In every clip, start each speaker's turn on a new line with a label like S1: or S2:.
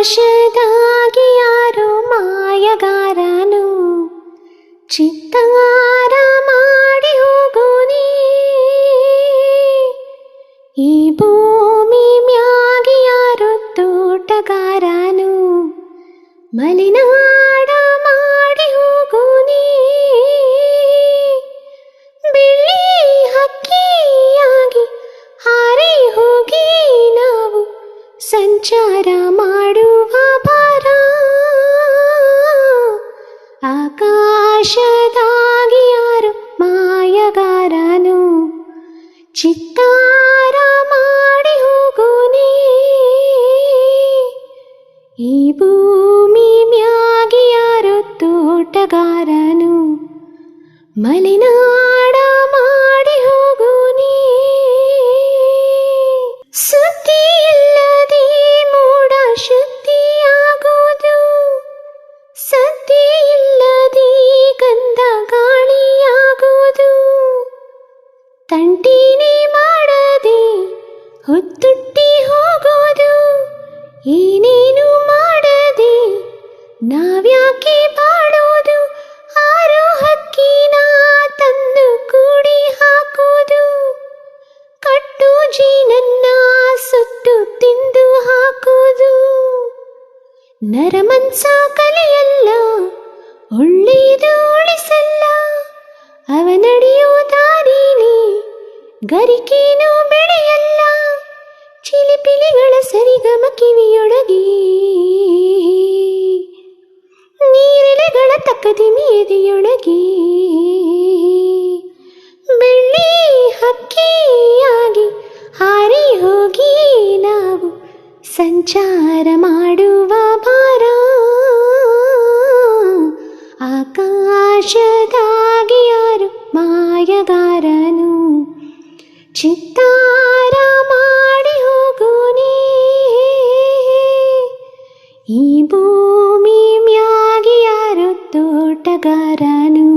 S1: ಆಕಾಶದಾಗಿ ಯಾರೋ ಮಾಯಗಾರನು ಚಿತ್ತಾರ ಮಾಡಿ ಹೋಗೋನೇ. ಈ ಭೂಮಿ ಮ್ಯಾಗೆ ಯಾರೋ ತೋಟಗಾರನು ಮಲೆನಾಡ ಮಾಡಿ ಹೋಗೋನೇ. ಬೆಳ್ಳಿ ಹಕ್ಕಿಯಾಗಿ ಹಾರಿ ಹೋಗಿ ನಾವು ಸಂಚಾರ ಮಾಡುವ ಭಾರ. ಆಕಾಶದಾಗಿ ಯಾರು ಮಾಯಗಾರನು ಚಿತ್ತಾರ ಮಾಡಿ ಹೋಗೋನೇ. ಈ ಭೂಮಿ ಮ್ಯಾಗೆ ಯಾರೋ ತೋಟಗಾರನು ಮಲೆನಾಡ ಮಾಡಿ ಹೋಗೋನೇ. ಸುದ್ದಿ ಇಲ್ಲದೆ ಮೋಡ ಶುದ್ಧಿಯಾಗೋದು, ಸದ್ದಿ ಇಲ್ಲದೆ ಗಂಧ ಗಾಳಿಯಾಗೋದು. ತಂಟಿನೇ ಮಾಡದೆ ಹೊತ್ತುಟ್ಟಿ ಹೋಗೋದು, ಏನೇನು ಮಾಡದೆ ನಾವ್ಯಾಕೆ ಬಾಳೋದು. ಆರೋ ಹಕ್ಕಿನ ತಂದು ಕೂಡಿ ಹಾಕೋದು, ಕಟ್ಟು ಜೀನನ್ನ ಸುಟ್ಟು ತಿಂದು ಹಾಕೋದು. ನರಮನ್ಸ ಕಲೆಯಲ್ಲ, ಒಳ್ಳೆಯದು ಉಳಿಸಲ್ಲ. ಅವನಡಿಯೋ ದಾರಿಲಿ ಗರಿಕೇನೂ ಬೆಳೆಯಲ್ಲ. ಚಿಲಿಪಿಲಿಗಳ ಸರಿಗಮ ಕಿವಿಯೊಳಗೆ, ನೀರೆಲೆಗಳ ತಕ್ಕದಿಮಿ ಎದೆಯೊಳಗೆ. ಬೆಳ್ಳಿ ಹಕ್ಕಿಯಾಗಿ ಹಾರಿ ಹೋಗಿ ನಾವು ಸಂಚಾರ ಮಾಡುವ ಭಾರ. ಆಕಾಶದಾಗಿ ಯಾರು ಮಾಯಗಾರನು ಚಿತ್ತಾರ ಮಾಡಿ ಹೋಗೋನೇ. ಈ ಭೂಮಿ ಮ್ಯಾಗೆ ಯಾರೋ ತೋಟಗಾರನು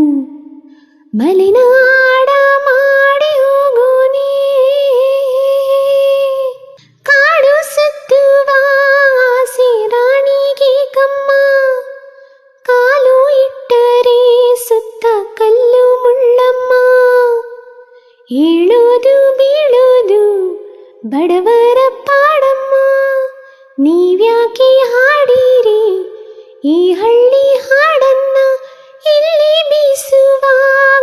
S1: ಮಲೆನಾಡ ಮಾಡಿ ಹೋಗೋನೇ. ಕಾಡು ಸುತ್ತುವ ಆಸೆ ರಾಣಿಗೆ ಕಮ್ಮ, ಕಾಲು ಇಟ್ಟರೆ ಸುತ್ತ ಕಲ್ಲು ಮುಳ್ಳಮ್ಮ. ಏಳೋದು ಬೀಳೋದು ಬಡವರ ಪಾಡಮ್ಮ. ನೀವ್ಯಾಕೆ ಹಾಡಿರಿ ಈ ಹಳ್ಳಿ ಹಾಡನ್ನ, ಇಲ್ಲಿ ಬೀಸುವ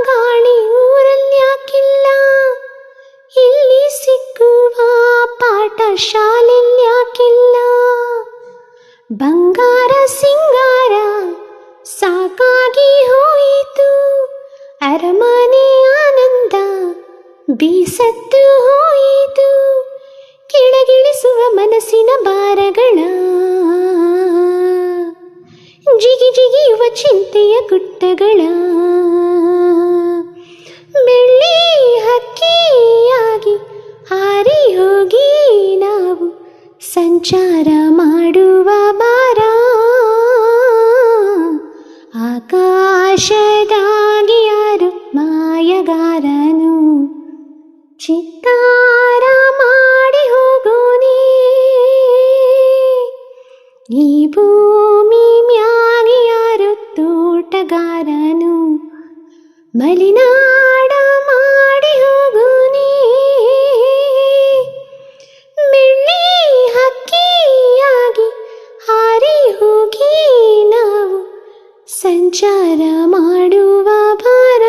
S1: ಗಾಳಿ ಊರಲ್ಯಾಕಿಲ್ಲ, ಇಲ್ಲಿ ಸಿಕ್ಕುವ ಪಾಠ ಶಾಲೆಲ್ಯಾಕಿಲ್ಲ. ಬಂಗಾರ ಸಿಂಗಾರ ಸಾಕಾಗಿ ಹೋಯಿತು, ಅರಮನೆ ಆನಂದ ಬೀಸತ್ತು ಹೋಯಿತು. ಕೆಳಗಿಳಿಸುವ ಮನಸ್ಸಿನ ಭಾರಗಳ, ಜಿಗಿ ಜಿಗಿಯುವ ಚಿಂತೆಯ ಗುಟ್ಟಗಳ. ಬೆಳ್ಳಿ ಹಕ್ಕಿಯಾಗಿ ಹಾರಿ ಹೋಗಿ ನಾವು ಸಂಚಾರ ಮಾಡುವ ಭಾರ. ಆಕಾಶದಾಗಿ ಯಾರು ಮಾಯಗಾರನು ಚಿತ್ತಾರ ಮಾಡಿ ಹೋಗೋನೇ. ಈ ಭೂಮಿ ಮ್ಯಾಗೆ ಯಾರು ತೋಟಗಾರನು ಮಲೆನಾಡ ಮಾಡಿ ಹೋಗೋನೇ. ಬೆಳ್ಳಿ ಹಕ್ಕಿಯಾಗಿ ಹಾರಿ ಹೋಗಿ ನಾವು ಸಂಚಾರ ಮಾಡುವ ಭಾರ.